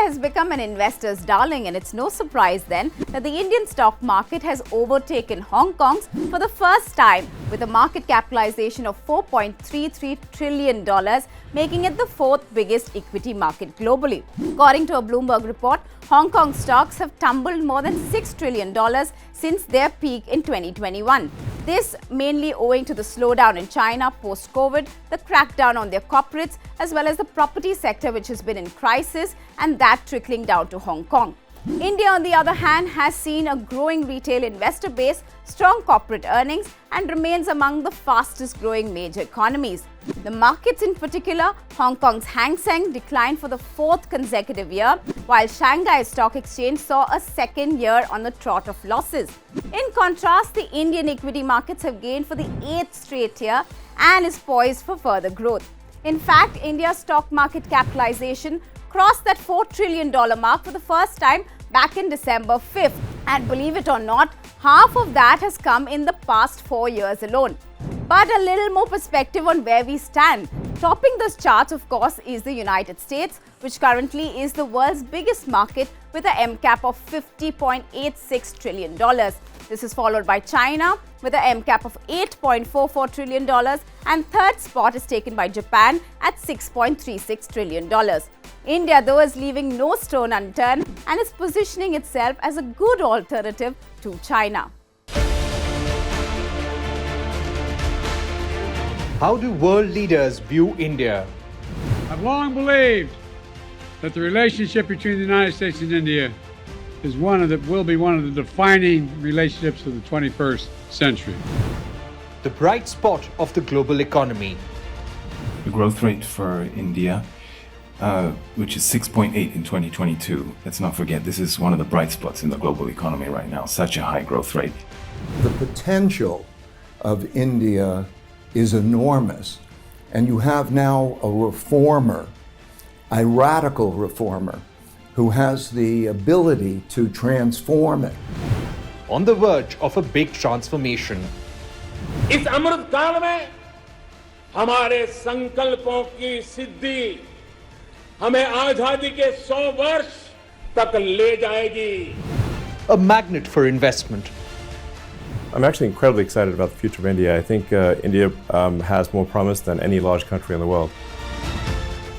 has become an investor's darling, and it's no surprise then that the Indian stock market has overtaken Hong Kong's for the first time with a market capitalization of $4.33 trillion, making it the fourth biggest equity market globally. According to a Bloomberg report, Hong Kong stocks have tumbled more than $6 trillion since their peak in 2021. This mainly owing to the slowdown in China post-COVID, the crackdown on their corporates, as well as the property sector, which has been in crisis, and that trickling down to Hong Kong. India, on the other hand, has seen a growing retail investor base, strong corporate earnings, and remains among the fastest growing major economies. The markets in particular, Hong Kong's Seng declined for the fourth consecutive year, while Shanghai Stock Exchange saw a second year on the trot of losses. In contrast, the Indian equity markets have gained for the eighth straight year and is poised for further growth. In fact, India's stock market capitalization crossed that $4 trillion mark for the first time back in December 5th. And believe it or not, half of that has come in the past 4 years alone. But a little more perspective on where we stand. Topping this chart, of course, is the United States, which currently is the world's biggest market with an MCAP of $50.86 trillion. This is followed by China with an MCAP of $8.44 trillion, and third spot is taken by Japan at $6.36 trillion. India, though, is leaving no stone unturned and is positioning itself as a good alternative to China. How do world leaders view India? I've long believed that the relationship between the United States and India is will be one of the defining relationships of the 21st century. The bright spot of the global economy. The growth rate for India, which is 6.8 in 2022. Let's not forget, this is one of the bright spots in the global economy right now, such a high growth rate. The potential of India is enormous, and you have now a reformer, a radical reformer, who has the ability to transform it. On the verge of a big transformation. इस अमृत काल में हमारे संकल्पों की सिद्धि हमें आजादी के 100 वर्ष तक ले जाएगी. A magnet for investment. I'm actually incredibly excited about the future of India. I think India has more promise than any large country in the world.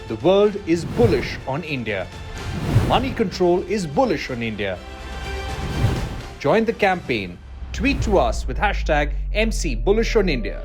The world is bullish on India. Moneycontrol is bullish on India. Join the campaign. Tweet to us with #MC Bullish on India.